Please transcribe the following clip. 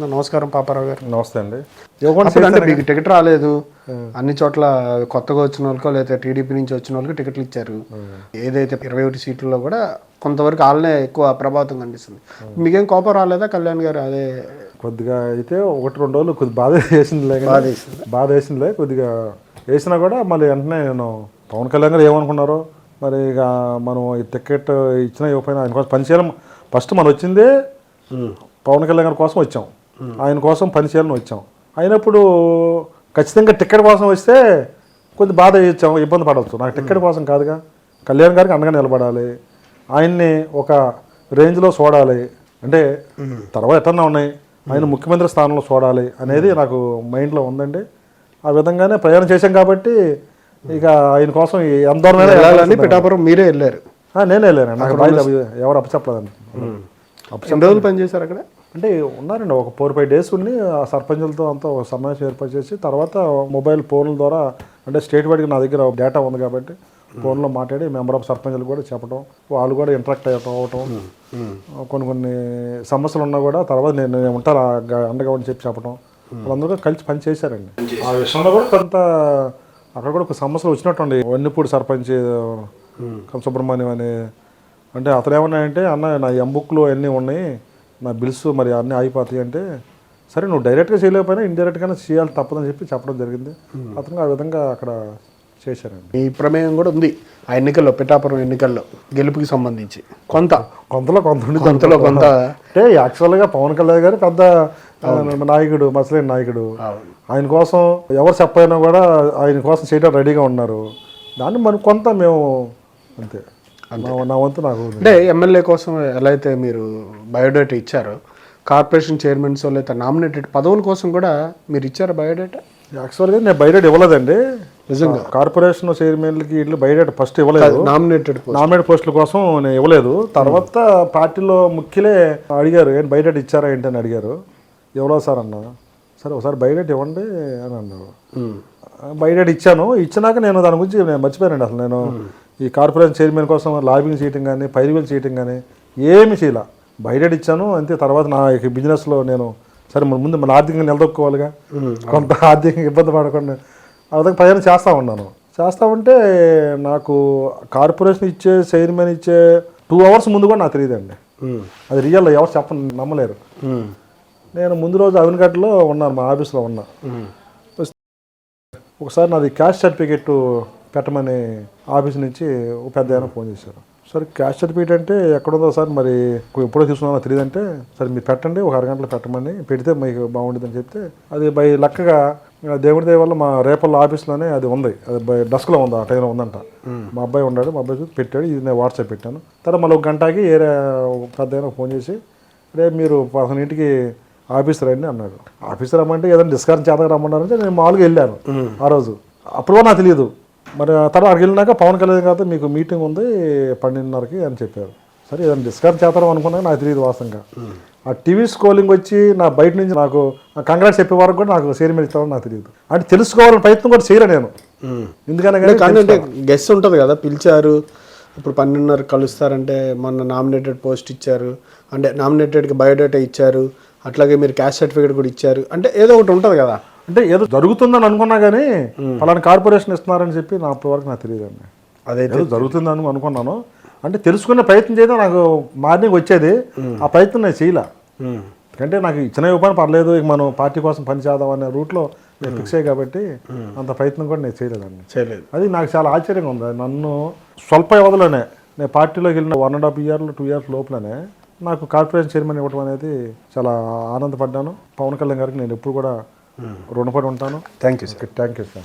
నమస్కారం పాపారావు గారు. నమస్తే అండి. అంటే మీకు టికెట్ రాలేదు, అన్ని చోట్ల కొత్తగా వచ్చిన వాళ్ళకో లేదా టీడీపీ నుంచి వచ్చిన వాళ్ళకి టికెట్లు ఇచ్చారు. ఏదైతే 21 సీట్లలో కూడా కొంతవరకు వాళ్ళనే ఎక్కువ ప్రభావితం కనిపిస్తుంది. మీకేం కోపం రాలేదా కళ్యాణ్ గారు? అదే కొద్దిగా అయితే 1-2 రోజులు కొద్దిగా బాధ వేసిందిలే కొద్దిగా వేసినా కూడా మళ్ళీ వెంటనే నేను పవన్ కళ్యాణ్ గారు ఏమనుకున్నారో మరి ఇక మనం ఈ టికెట్ ఇచ్చినా ఇవ్వకపోయినా ఆయన కోసం పనిచేయడం. ఫస్ట్ మనం వచ్చిందే పవన్ కళ్యాణ్ గారి కోసం వచ్చాం, ఆయన కోసం పనిచేయాలని వచ్చాం. అయినప్పుడు ఖచ్చితంగా టికెట్ కోసం వస్తే కొద్ది బాధ ఇచ్చాము, ఇబ్బంది పడవచ్చు. నాకు టికెట్ కోసం కాదుగా, కళ్యాణ్ గారికి అండగా నిలబడాలి, ఆయన్ని ఒక రేంజ్లో చూడాలి. అంటే తర్వాత ఎట్టన్నా ఉన్నాయి, ఆయన ముఖ్యమంత్రి స్థానంలో చూడాలి అనేది నాకు మైండ్లో ఉందండి. ఆ విధంగానే ప్రయాణం చేశాం కాబట్టి ఇక ఆయన కోసం ఎంత దూరమైనా వెళ్ళాలని. పిఠాపురం మీరే వెళ్ళారు? నేనే వెళ్ళాను. నాకు బాధ్యత ఎవరు అప్పచెప్పలేదండి. ఎన్ని రోజులు పనిచేశారు అక్కడ? అంటే ఉన్నారండి, ఒక 4-5 డేస్ ఉండి ఆ సర్పంచులతో అంతా ఒక సమావేశం ఏర్పాటు చేసి తర్వాత మొబైల్ ఫోన్ల ద్వారా, అంటే స్టేట్ వైడ్గా నా దగ్గర డేటా ఉంది కాబట్టి ఫోన్లో మాట్లాడి మెంబర్ ఆఫ్ సర్పంచులు కూడా చెప్పడం, వాళ్ళు కూడా ఇంటరాక్ట్ అవ్వటం, కొన్ని సమస్యలు ఉన్నా కూడా తర్వాత నేను ఉంటాను అండగా అని చెప్పడం, వాళ్ళందరూ కలిసి పని చేశారండి. ఆ విషయంలో కూడా కొంత అక్కడ కూడా ఒక సమస్యలు వచ్చినట్టుండి. వన్నిపూడి సర్పంచ్ సుబ్రహ్మణ్యం అని, అంటే అతను ఏమన్నాయంటే, అన్న నా ఎంబుక్లో అన్నీ ఉన్నాయి, నా బిల్స్ మరి అన్నీ ఆగిపోతాయి అంటే, సరే నువ్వు డైరెక్ట్గా చేయలేకపోయినా ఇండైరెక్ట్గానే చేయాలి తప్పదని చెప్పడం జరిగింది. అతను ఆ విధంగా అక్కడ చేశారండి. ఈ ప్రమేయం కూడా ఉంది ఆ ఎన్నికల్లో, పిఠాపురం ఎన్నికల్లో గెలుపుకి సంబంధించి కొంతలో కొంత అంటే యాక్చువల్గా పవన్ కళ్యాణ్ గారు పెద్ద నాయకుడు, మసలైన నాయకుడు. ఆయన కోసం ఎవరు చెప్పైనా కూడా ఆయన కోసం చేయడం రెడీగా ఉన్నారు. దాన్ని మనం కొంత మేము అంతే నా వంతు నాకు. అంటే ఎమ్మెల్యే కోసం ఎలా అయితే మీరు బయోడేటా ఇచ్చారో, కార్పొరేషన్ చైర్మన్స్ లేదా నామినేటెడ్ పదవుల కోసం కూడా మీరు ఇచ్చారు బయోడేటా? యాక్చువల్గా నేను బయోడేటా ఇవ్వలేదండి. నిజంగా కార్పొరేషన్ చైర్మన్లకి ఇట్లు బయోడేటా ఫస్ట్ ఇవ్వలేదు. నామినేటెడ్ పోస్టుల కోసం నేను ఇవ్వలేదు. తర్వాత పార్టీలో ముఖ్యులే అడిగారు, ఏంటి బయోడేటా ఇచ్చారా ఏంటి అని అడిగారు. ఇవ్వలేదు సార్ అన్న. సరే ఒకసారి బయోడేటా ఇవ్వండి అని అన్నారు. బయోడేటా ఇచ్చాను. ఇచ్చినాక నేను దాని గురించి నేను మర్చిపోయానండి. అసలు నేను ఈ కార్పొరేషన్ చైర్మన్ కోసం లాబింగ్ చేయటం కానీ పైరువీలు చేయటం కానీ ఏమి చేయాల. బయోడేటా ఇచ్చాను అంతే. తర్వాత నా బిజినెస్లో నేను సరే ముందు మన ఆర్థికంగా నిలదొక్కుకోవాలిగా, కొంత ఆర్థికంగా ఇబ్బంది పడకుండా ఆ విధంగా ప్రయాణం చేస్తూ ఉంటే నాకు కార్పొరేషన్ ఇచ్చే చైర్మన్ ఇచ్చే 2 hours ముందు కూడా నాకు తెలియదండి. అది రియల్, ఎవరు నమ్మలేరు. నేను ముందు రోజు అవినగడ్డలో ఉన్నాను, మా ఆఫీస్లో ఉన్నా. ఒకసారి నాది క్యాస్ట్ సర్టిఫికెట్ పెట్టమని ఆఫీస్ నుంచి పెద్ద ఆయన ఫోన్ చేశారు. సరే క్యాస్ట్ సర్టిఫికేట్ అంటే ఎక్కడుందో సార్, మరి ఎప్పుడో తీసుకున్నానో తెలియదంటే, సరే మీరు పెట్టండి, ఒక అరగంటలో పెట్టమని పెడితే మీకు బాగుంటుందని చెప్తే, అది బై లక్కగా దేవుడి దయ వల్ల మా రేపల్ల ఆఫీస్లోనే అది ఉంది. అది బై డస్క్లో ఉంది, ఆ టైంలో ఉందంట. మా అబ్బాయి ఉన్నాడు, మా అబ్బాయి చూసి పెట్టాడు. ఇది నేను వాట్సాప్ పెట్టాను. తర్వాత మళ్ళీ 1 గంటకి పెద్ద ఆయన ఫోన్ చేసి, రేపు మీరు 11 ఆఫీస్ రండి అన్నాడు. ఆఫీస్ రమ్మంటే ఏదైనా డిస్కషన్ చేతగా రమ్మన్నారంటే నేను మామూలుగా వెళ్ళాను ఆ రోజు. అప్పుడు నాకు తెలియదు. మరి తర్వాత అక్కడికి వెళ్ళినాక పవన్ కళ్యాణ్ గారితో మీకు మీటింగ్ ఉంది 12:30కి అని చెప్పారు. సరే ఏదైనా డిస్కస్ చేస్తారో అనుకున్నాక నాకు తెలియదు వాస్తవంగా. ఆ టీవీ స్క్రోలింగ్ వచ్చి నా బయట నుంచి నాకు కంగ్రాట్స్ చెప్పే వరకు కూడా నాకు చైర్మన్ ఇస్తామని నాకు తెలియదు. అంటే తెలుసుకోవాలని ప్రయత్నం కూడా చేయలే నేను. ఎందుకంటే గెస్ట్ ఉంటుంది కదా, పిలిచారు, ఇప్పుడు 12:30 కలుస్తారంటే మొన్న నామినేటెడ్ పోస్ట్ ఇచ్చారు, అంటే నామినేటెడ్కి బయోడేటా ఇచ్చారు, అట్లాగే మీరు క్యాస్ట్ సర్టిఫికేట్ కూడా ఇచ్చారు, అంటే ఏదో ఒకటి ఉంటుంది కదా. అంటే ఏదో జరుగుతుందని అనుకున్నా కానీ ఫలానా కార్పొరేషన్ ఇస్తున్నారని చెప్పి నా వరకు నాకు తెలియదండి. అదేదో జరుగుతుందని అనుకున్నాను. అంటే తెలుసుకునే ప్రయత్నం చేయడం నాకు మార్నింగ్ వచ్చేది, ఆ ప్రయత్నం నేను చేయలే. ఎందుకంటే నాకు ఇచ్చిన ఇవ్వని పర్లేదు, ఇక మనం పార్టీ కోసం పని చేద్దాం అనే రూట్లో నేను ఫిక్స్ అయ్యి కాబట్టి అంత ప్రయత్నం కూడా నేను చేయలేదు. అది నాకు చాలా ఆశ్చర్యంగా ఉంది. నన్ను స్వల్ప వ్యవధిలోనే నేను పార్టీలోకి వెళ్ళిన 1.5 years 2 years లోపలనే నాకు కార్పొరేషన్ చైర్మన్ ఇవ్వడం అనేది చాలా ఆనందపడ్డాను. పవన్ కళ్యాణ్ గారికి నేను ఎప్పుడు కూడా రుణపడి ఉంటాను. Thank you sir.